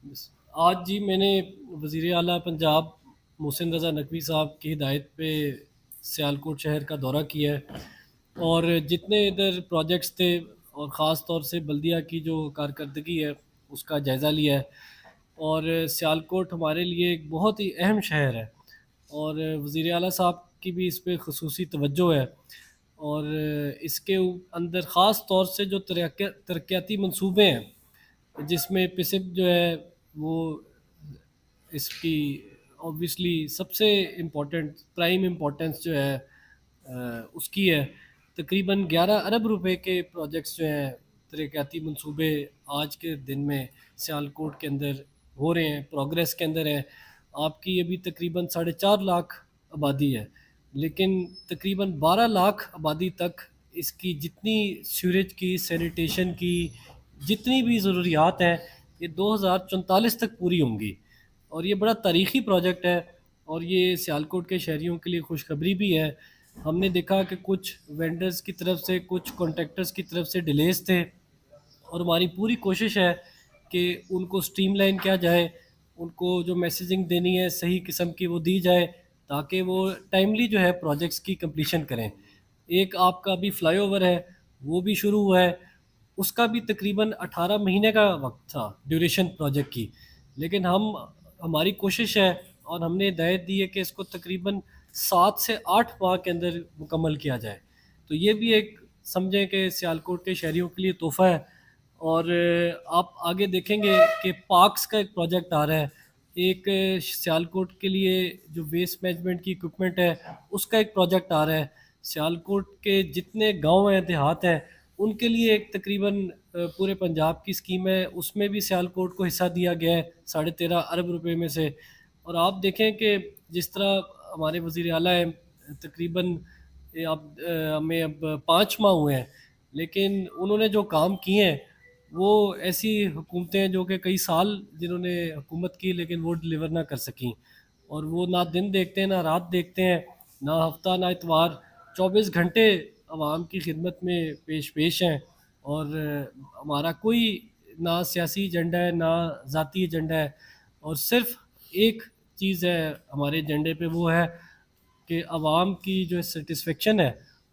آج جی میں نے وزیر اعلیٰ پنجاب محسن رضا نقوی صاحب کی ہدایت پہ سیالکوٹ شہر کا دورہ کیا ہے، اور جتنے ادھر پروجیکٹس تھے اور خاص طور سے بلدیہ کی جو کارکردگی ہے اس کا جائزہ لیا ہے۔ اور سیالکوٹ ہمارے لیے ایک بہت ہی اہم شہر ہے، اور وزیر اعلیٰ صاحب کی بھی اس پہ خصوصی توجہ ہے، اور اس کے اندر خاص طور سے جو ترقیاتی منصوبے ہیں جس میں پسب جو ہے وہ اس کی اوبویسلی سب سے امپورٹنٹ پرائم امپورٹنس جو ہے اس کی ہے۔ تقریباً 11 ارب روپے کے پروجیکٹس جو ہیں، ترقیاتی منصوبے آج کے دن میں سیالکوٹ کے اندر ہو رہے ہیں، پروگریس کے اندر ہیں۔ آپ کی ابھی تقریباً 4.5 لاکھ آبادی ہے، لیکن تقریباً 12 لاکھ آبادی تک اس کی جتنی سیوریج کی، سینیٹیشن کی جتنی بھی ضروریات ہیں، یہ 2044 تک پوری ہوں گی۔ اور یہ بڑا تاریخی پروجیکٹ ہے، اور یہ سیالکوٹ کے شہریوں کے لیے خوشخبری بھی ہے۔ ہم نے دیکھا کہ کچھ وینڈرز کی طرف سے، کچھ کانٹریکٹرز کی طرف سے ڈیلیز تھے، اور ہماری پوری کوشش ہے کہ ان کو سٹریم لائن کیا جائے، ان کو جو میسیجنگ دینی ہے صحیح قسم کی وہ دی جائے، تاکہ وہ ٹائملی جو ہے پروجیکٹس کی کمپلیشن کریں۔ ایک آپ کا بھی فلائی اوور ہے، وہ بھی شروع ہوا ہے، اس کا بھی تقریباً 18 مہینے کا وقت تھا ڈیوریشن پروجیکٹ کی، لیکن ہماری کوشش ہے اور ہم نے ہدایت دی ہے کہ اس کو تقریباً 7 سے 8 ماہ کے اندر مکمل کیا جائے۔ تو یہ بھی ایک سمجھیں کہ سیالکوٹ کے شہریوں کے لیے تحفہ ہے۔ اور آپ آگے دیکھیں گے کہ پارکس کا ایک پروجیکٹ آ رہا ہے، ایک سیالکوٹ کے لیے جو ویسٹ مینجمنٹ کی اکوپمنٹ ہے اس کا ایک پروجیکٹ آ رہا ہے۔ سیالکوٹ کے جتنے گاؤں ہیں، دیہات ہیں، ان کے لیے ایک تقریباً پورے پنجاب کی اسکیم ہے، اس میں بھی سیالکوٹ کو حصہ دیا گیا ہے 13.5 ارب روپے میں سے۔ اور آپ دیکھیں کہ جس طرح ہمارے وزیر اعلیٰ ہیں، تقریباً اب ہمیں اب 5 ماہ ہوئے ہیں، لیکن انہوں نے جو کام کیے ہیں وہ ایسی حکومتیں ہیں جو کہ کئی سال جنہوں نے حکومت کی لیکن وہ ڈلیور نہ کر سکیں، اور وہ نہ دن دیکھتے ہیں، نہ رات دیکھتے ہیں، نہ ہفتہ نہ اتوار، 24 گھنٹے عوام کی خدمت میں پیش ہیں۔ اور ہمارا کوئی نہ سیاسی ایجنڈا ہے، نہ ذاتی ایجنڈا ہے، اور صرف ایک چیز ہے ہمارے ایجنڈے پہ، وہ ہے کہ عوام کی جو سیٹسفیکشن ہے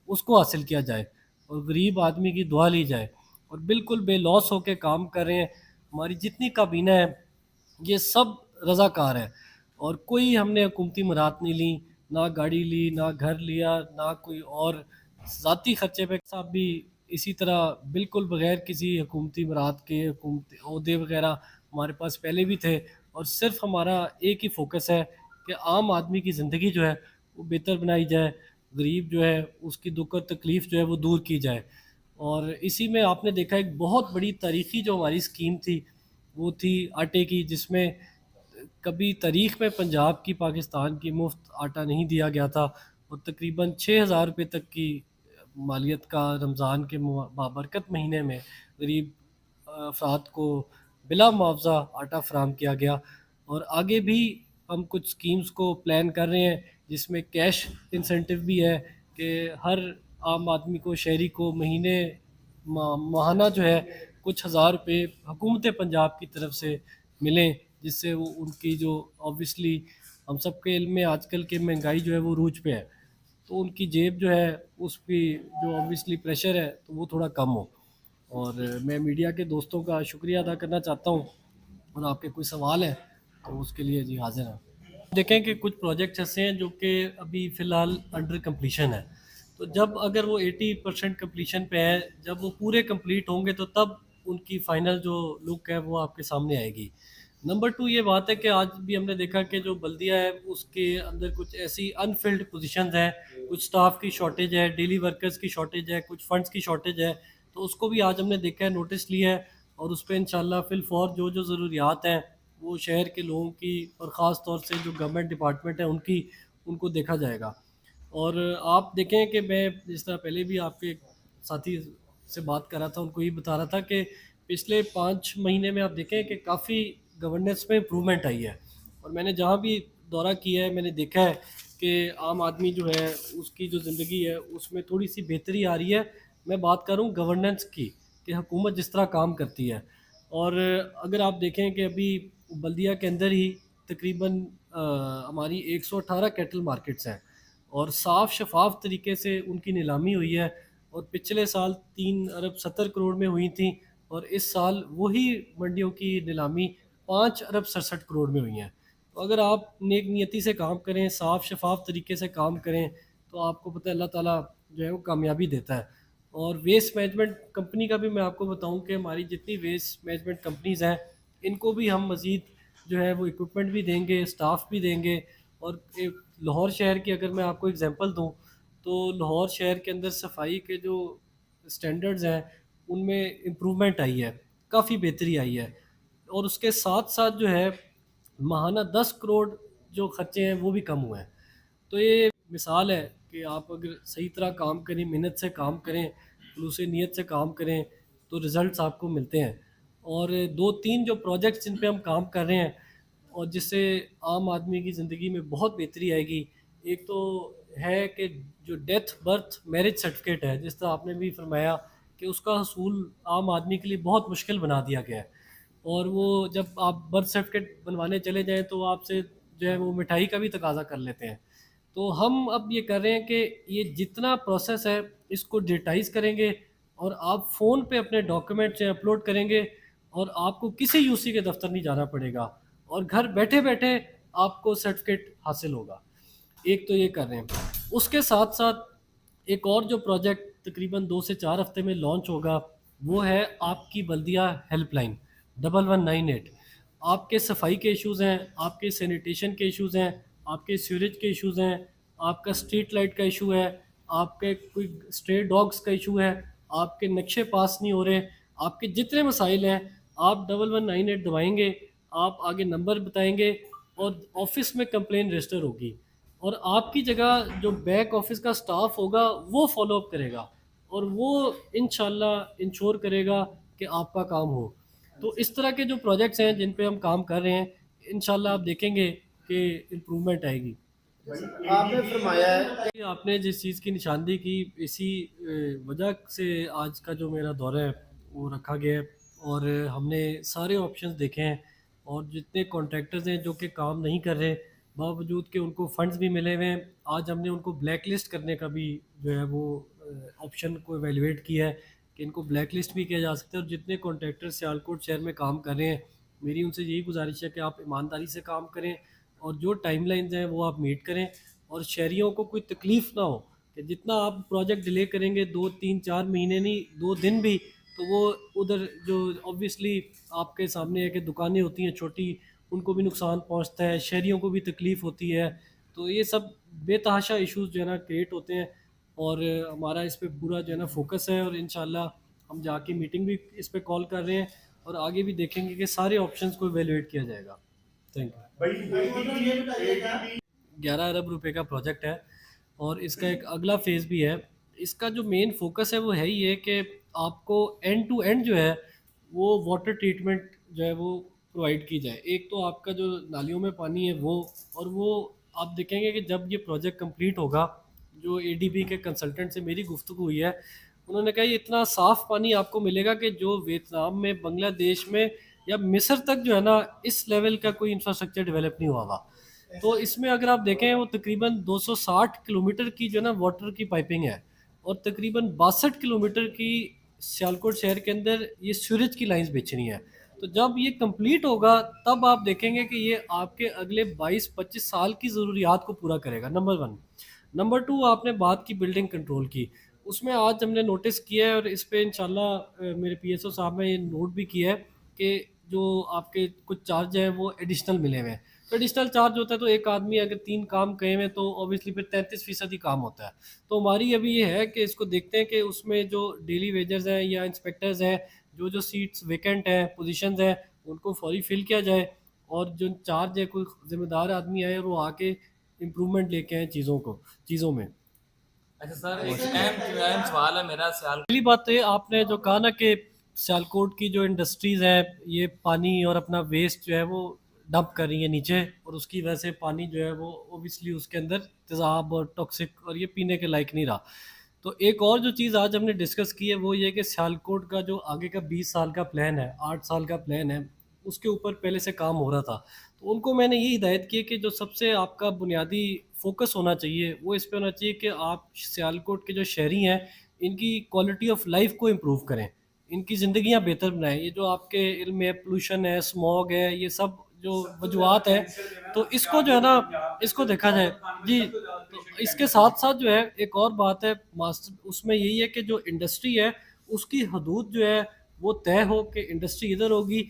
اس کو حاصل کیا جائے، اور غریب آدمی کی دعا لی جائے، اور بالکل بے لوث ہو کے کام کر رہے ہیں۔ ہماری جتنی کابینہ ہے یہ سب رضاکار ہے، اور کوئی ہم نے حکومتی مراد نہیں لی، نہ گاڑی لی، نہ گھر لیا، نہ کوئی اور ذاتی خرچے پہ۔ صاحب بھی اسی طرح بالکل بغیر کسی حکومتی مراد کے، حکومتی عہدے وغیرہ ہمارے پاس پہلے بھی تھے، اور صرف ہمارا ایک ہی فوکس ہے کہ عام آدمی کی زندگی جو ہے وہ بہتر بنائی جائے، غریب جو ہے اس کی دکھ اور تکلیف جو ہے وہ دور کی جائے۔ اور اسی میں آپ نے دیکھا ایک بہت بڑی تاریخی جو ہماری اسکیم تھی وہ تھی آٹے کی، جس میں کبھی تاریخ میں پنجاب کی، پاکستان کی مفت آٹا نہیں دیا گیا تھا، اور تقریباً 6,000 روپے تک کی مالیت کا رمضان کے بابرکت مہینے میں غریب افراد کو بلا معاوضہ آٹا فراہم کیا گیا۔ اور آگے بھی ہم کچھ سکیمز کو پلان کر رہے ہیں جس میں کیش انسینٹیو بھی ہے کہ ہر عام آدمی کو، شہری کو مہینے ماہانہ جو ہے کچھ ہزار روپے حکومت پنجاب کی طرف سے ملیں، جس سے وہ ان کی جو اوبویسلی ہم سب کے علم میں آج کل کے مہنگائی جو ہے وہ عروج پہ ہے، تو ان کی جیب جو ہے اس کی جو اوبویسلی پریشر ہے تو وہ تھوڑا کم ہو۔ اور میں میڈیا کے دوستوں کا شکریہ ادا کرنا چاہتا ہوں، اور آپ کے کوئی سوال ہے تو اس کے لیے جی حاضر ہیں۔ دیکھیں کہ کچھ پروجیکٹس ایسے ہیں جو کہ ابھی فی الحال انڈر کمپلیشن ہے، تو جب اگر وہ 80% کمپلیشن پہ ہے، جب وہ پورے کمپلیٹ ہوں گے تو تب ان کی فائنل جو لک ہے وہ آپ کے سامنے آئے گی۔ نمبر 2 یہ بات ہے کہ آج بھی ہم نے دیکھا کہ جو بلدیہ ہے اس کے اندر کچھ ایسی انفلڈ پوزیشنز ہیں، کچھ سٹاف کی شارٹیج ہے، ڈیلی ورکرز کی شارٹیج ہے، کچھ فنڈز کی شارٹیج ہے، تو اس کو بھی آج ہم نے دیکھا ہے، نوٹس لیا ہے، اور اس پہ انشاءاللہ فی الفور جو جو ضروریات ہیں وہ شہر کے لوگوں کی، اور خاص طور سے جو گورنمنٹ ڈپارٹمنٹ ہے ان کو دیکھا جائے گا۔ اور آپ دیکھیں کہ میں جس طرح پہلے بھی آپ کے ساتھی سے بات کر رہا تھا، ان کو یہ بتا رہا تھا کہ پچھلے 5 مہینے میں آپ دیکھیں کہ کافی گورننس میں امپرومنٹ آئی ہے، اور میں نے جہاں بھی دورہ کیا ہے میں نے دیکھا ہے کہ عام آدمی جو ہے اس کی جو زندگی ہے اس میں تھوڑی سی بہتری آ رہی ہے۔ میں بات کروں گورننس کی، کہ حکومت جس طرح کام کرتی ہے، اور اگر آپ دیکھیں کہ ابھی بلدیہ کے اندر ہی تقریباً ہماری 118 کیٹل مارکیٹس ہیں، اور صاف شفاف طریقے سے ان کی نیلامی ہوئی ہے، اور پچھلے سال 3 ارب 70 کروڑ میں ہوئی تھیں، اور اس سال وہی منڈیوں کی نیلامی 5 ارب 67 کروڑ میں ہوئی ہیں۔ تو اگر آپ نیک نیتی سے کام کریں، صاف شفاف طریقے سے کام کریں، تو آپ کو پتہ ہے اللہ تعالیٰ جو ہے وہ کامیابی دیتا ہے۔ اور ویسٹ مینجمنٹ کمپنی کا بھی میں آپ کو بتاؤں کہ ہماری جتنی ویسٹ مینجمنٹ کمپنیز ہیں ان کو بھی ہم مزید جو ہے وہ اکوپمنٹ بھی دیں گے، اسٹاف بھی دیں گے۔ اور ایک لاہور شہر کی اگر میں آپ کو اگزامپل دوں تو لاہور شہر کے اندر صفائی کے جو سٹینڈرڈز ہیں ان میں امپرومنٹ آئی ہے، کافی بہتری آئی ہے، اور اس کے ساتھ ساتھ جو ہے ماہانہ 10 کروڑ جو خرچے ہیں وہ بھی کم ہوئے ہیں۔ تو یہ مثال ہے کہ آپ اگر صحیح طرح کام کریں، محنت سے کام کریں، خلوص نیت سے کام کریں، تو رزلٹس آپ کو ملتے ہیں۔ اور 2 3 جو پروجیکٹس جن پہ ہم کام کر رہے ہیں اور جس سے عام آدمی کی زندگی میں بہت بہتری آئے گی، ایک تو ہے کہ جو ڈیتھ برتھ میرج سرٹیفکیٹ ہے، جس طرح آپ نے بھی فرمایا کہ اس کا حصول عام آدمی کے لیے بہت مشکل بنا دیا گیا ہے، اور وہ جب آپ برتھ سرٹیفکیٹ بنوانے چلے جائیں تو آپ سے جو ہے وہ مٹھائی کا بھی تقاضا کر لیتے ہیں۔ تو ہم اب یہ کر رہے ہیں کہ یہ جتنا پروسیس ہے اس کو ڈیجیٹائز کریں گے، اور آپ فون پہ اپنے ڈاکیومنٹ سے اپلوڈ کریں گے، اور آپ کو کسی یو سی کے دفتر نہیں جانا پڑے گا، اور گھر بیٹھے بیٹھے آپ کو سرٹیفکیٹ حاصل ہوگا۔ ایک تو یہ کر رہے ہیں۔ اس کے ساتھ ساتھ ایک اور جو پروجیکٹ تقریباً 2 سے 4 ہفتے میں لانچ ہوگا وہ ہے آپ کی بلدیہ ہیلپ لائن 1198۔ آپ کے صفائی کے ایشوز ہیں، آپ کے سینیٹیشن کے ایشوز ہیں، آپ کے سیوریج کے ایشوز ہیں، آپ کا اسٹریٹ لائٹ کا ایشو ہے، آپ کے کوئی اسٹرے ڈاگس کا ایشو ہے، آپ کے نقشے پاس نہیں ہو رہے، آپ کے جتنے مسائل ہیں، آپ 1198 دبائیں گے، آپ آگے نمبر بتائیں گے، اور آفس میں کمپلین رجسٹر ہوگی، اور آپ کی جگہ جو بیک آفس کا سٹاف ہوگا وہ فالو اپ کرے گا، اور وہ انشاءاللہ انشور کرے گا کہ آپ کا کام ہو۔ تو اس طرح کے جو پروجیکٹس ہیں جن پہ ہم کام کر رہے ہیں، انشاءاللہ آپ دیکھیں گے کہ امپرومنٹ آئے گی۔ آپ نے فرمایا ہے آپ نے جس چیز کی نشاندہی کی، اسی وجہ سے آج کا جو میرا دورہ ہے وہ رکھا گیا ہے، اور ہم نے سارے آپشنز دیکھے ہیں، اور جتنے کانٹریکٹرز ہیں جو کہ کام نہیں کر رہے باوجود کہ ان کو فنڈز بھی ملے ہوئے ہیں، آج ہم نے ان کو بلیک لسٹ کرنے کا بھی جو ہے وہ آپشن کو ایویلیویٹ کیا ہے کہ ان کو بلیک لسٹ بھی کیا جا سکتا ہے۔ اور جتنے کانٹریکٹر سیالکوٹ شہر میں کام کر رہے ہیں، میری ان سے یہی گزارش ہے کہ آپ ایمانداری سے کام کریں، اور جو ٹائم لائنز ہیں وہ آپ میٹ کریں، اور شہریوں کو کوئی تکلیف نہ ہو کہ جتنا آپ پروجیکٹ ڈیلے کریں گے 2 3 4 مہینے نہیں 2 دن بھی، تو وہ ادھر جو اوبویسلی آپ کے سامنے ہے کہ دکانیں ہوتی ہیں چھوٹی، ان کو بھی نقصان پہنچتا ہے، شہریوں کو بھی تکلیف ہوتی ہے، تو یہ سب بے تحاشا ایشوز جو ہے نا کریٹ ہوتے ہیں، اور ہمارا اس پہ پورا جو ہے نا فوکس ہے، اور انشاءاللہ ہم جا کے میٹنگ بھی اس پہ کال کر رہے ہیں، اور آگے بھی دیکھیں گے کہ سارے آپشنز کو ایویلیویٹ کیا جائے گا۔ Thank you. 11 ارب روپے کا پروجیکٹ ہے، اور اس کا ایک اگلا فیز بھی ہے۔ اس کا جو مین فوکس ہے وہ ہے یہ کہ آپ کو اینڈ ٹو اینڈ جو ہے وہ واٹر ٹریٹمنٹ جو ہے وہ پرووائڈ کی جائے۔ ایک تو آپ کا جو نالیوں میں پانی ہے وہ، اور وہ آپ دیکھیں گے کہ جب یہ پروجیکٹ کمپلیٹ ہوگا، جو اے ڈی بی کے کنسلٹنٹ سے میری گفتگو ہوئی ہے، انہوں نے کہا یہ اتنا صاف پانی آپ کو ملے گا کہ جو ویتنام میں، بنگلہ دیش میں یا مصر تک جو ہے نا اس لیول کا کوئی انفراسٹرکچر ڈیولپ نہیں ہوا ہوا۔ تو اس میں اگر آپ دیکھیں وہ تقریباً 260 کلومیٹر کی جو ہے نا واٹر کی پائپنگ ہے، اور تقریباً 62 کلومیٹر کی سیالکوٹ شہر کے اندر یہ سیوریج کی لائنز بیچنی ہے۔ تو جب یہ کمپلیٹ ہوگا تب آپ دیکھیں گے کہ یہ آپ کے اگلے 22 25 سال کی ضروریات کو پورا کرے گا، نمبر 1۔ نمبر 2، آپ نے بات کی بلڈنگ کنٹرول کی، اس میں آج ہم نے نوٹس کیا ہے، اور اس پہ انشاءاللہ میرے پی ایس او صاحب نے یہ نوٹ بھی کیا ہے کہ جو آپ کے کچھ چارج ہیں وہ ایڈیشنل ملے ہوئے ہیں۔ تو ایڈیشنل چارج ہوتا ہے تو ایک آدمی اگر 3 کام کہے ہوئے تو اوبیسلی پھر 33% ہی کام ہوتا ہے۔ تو ہماری ابھی یہ ہے کہ اس کو دیکھتے ہیں کہ اس میں جو ڈیلی ویجرز ہیں یا انسپیکٹرز ہیں، جو سیٹس ویکنٹ ہیں، پوزیشنز ہیں، ان کو فوری فل کیا جائے، اور جو چارج ہے کوئی ذمہ دار آدمی آئے اور وہ آ کے امپرومنٹ لے کے آئیں چیزوں میں۔ اچھا سر، ایک اہم سوال ہے میرا پہلی بات تو یہ آپ نے جو کہا نا کہ سیالکوٹ کی جو انڈسٹریز ہیں یہ پانی اور اپنا ویسٹ جو ہے وہ ڈمپ کر رہی ہیں نیچے، اور اس کی وجہ سے پانی جو ہے وہ اوبیسلی اس کے اندر تیزاب اور ٹاکسک، اور یہ پینے کے لائق نہیں رہا۔ تو ایک اور جو چیز آج ہم نے ڈسکس کی ہے وہ یہ کہ سیالکوٹ کا جو آگے کا 20 سال کا پلان ہے، 8 سال کا پلان ہے، اس کے اوپر پہلے سے کام ہو رہا تھا. تو ان کو میں نے یہ ہدایت کی کہ جو سب سے آپ کا بنیادی فوکس ہونا چاہیے وہ اس پہ ہونا چاہیے کہ آپ سیالکوٹ کے جو شہری ہیں ان کی کوالٹی آف لائف کو امپروو کریں, ان کی زندگیاں بہتر بنائیں. یہ جو آپ کے علم میں پولوشن ہے, اسموگ ہے, یہ سب جو وجوہات ہیں, تو اس کو جو ہے نا اس کو دیکھا جائے. جی, تو اس کے ساتھ ساتھ جو ہے ایک اور بات ہے ماسٹر, اس میں یہی ہے کہ جو انڈسٹری ہے اس کی حدود جو ہے وہ طے ہو کہ انڈسٹری ادھر ہوگی,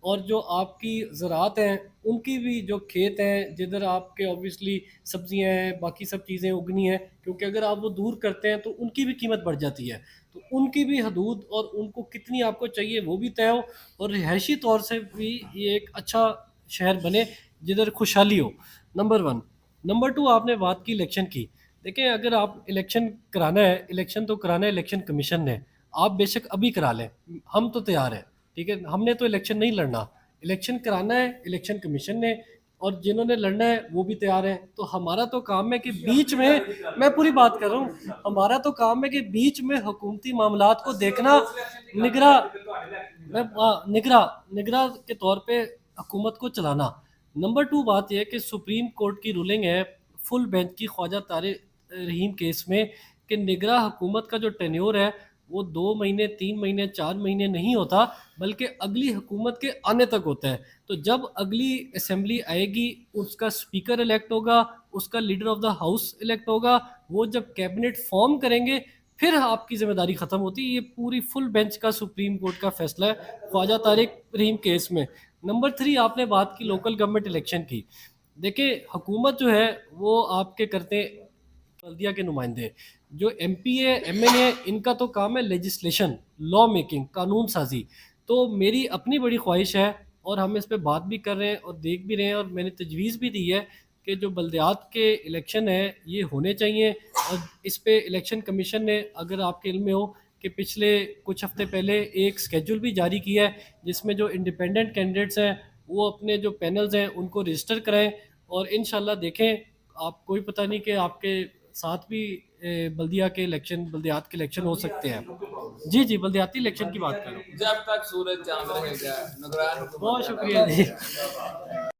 اور جو آپ کی زراعت ہیں ان کی بھی جو کھیت ہیں جدھر آپ کے اوبیسلی سبزیاں ہیں باقی سب چیزیں اگنی ہیں, کیونکہ اگر آپ وہ دور کرتے ہیں تو ان کی بھی قیمت بڑھ جاتی ہے. تو ان کی بھی حدود اور ان کو کتنی آپ کو چاہیے وہ بھی طے ہو, اور رہائشی طور سے بھی یہ ایک اچھا شہر بنے جدھر خوشحالی ہو. نمبر 1. نمبر 2, آپ نے بات کی الیکشن کی. دیکھیں اگر آپ الیکشن کرانا ہے, الیکشن تو کرانا ہے الیکشن کمیشن نے, آپ بے شک ابھی کرا لیں, ہم تو تیار ہیں, ٹھیک ہے, ہم نے تو الیکشن نہیں لڑنا, الیکشن کرانا ہے الیکشن کمیشن نے, اور جنہوں نے لڑنا ہے وہ بھی تیار ہیں. تو ہمارا تو کام ہے کہ بیچ میں پوری بات کر رہا ہوں, ہمارا تو کام ہے کہ بیچ میں حکومتی معاملات کو دیکھنا, نگراں کے طور پہ حکومت کو چلانا. نمبر 2 بات یہ ہے کہ سپریم کورٹ کی رولنگ ہے فل بینچ کی خواجہ طارق رحیم کیس میں کہ نگراں حکومت کا جو ٹینیور ہے وہ 2 مہینے 3 مہینے 4 مہینے نہیں ہوتا, بلکہ اگلی حکومت کے آنے تک ہوتا ہے. تو جب اگلی اسمبلی آئے گی اس کا اسپیکر الیکٹ ہوگا, اس کا leader of the house elect ہوگا, وہ جب کیبنٹ فارم کریں گے پھر آپ کی ذمہ داری ختم ہوتی ہے. یہ پوری فل بینچ کا سپریم کورٹ کا فیصلہ ہے خواجہ طارق رحیم کیس میں. نمبر 3, آپ نے بات کی لوکل گورنمنٹ الیکشن کی. دیکھیں حکومت جو ہے وہ آپ کے کرتے بلدیہ کے نمائندے, جو ایم پی ہے ایم این اے, ان کا تو کام ہے لیجسلیشن, لا میکنگ, قانون سازی. تو میری اپنی بڑی خواہش ہے اور ہم اس پہ بات بھی کر رہے ہیں اور دیکھ بھی رہے ہیں, اور میں نے تجویز بھی دی ہے کہ جو بلدیات کے الیکشن ہیں یہ ہونے چاہیے. اور اس پہ الیکشن کمیشن نے, اگر آپ کے علم میں ہو, کہ پچھلے کچھ ہفتے پہلے ایک سکیجول بھی جاری کیا ہے جس میں جو انڈیپینڈنٹ کینڈیڈیٹس ہیں وہ اپنے جو پینلز ہیں ان کو رجسٹر کرائیں, اور انشاءاللہ دیکھیں آپ, کوئی پتہ نہیں کہ آپ کے ساتھ بھی بلدیات کے الیکشن ہو سکتے ہیں. جی بلدیاتی الیکشن کی بات کرو. جب تک سورج چاند رہے گا نگران حکومت. بہت شکریہ جی.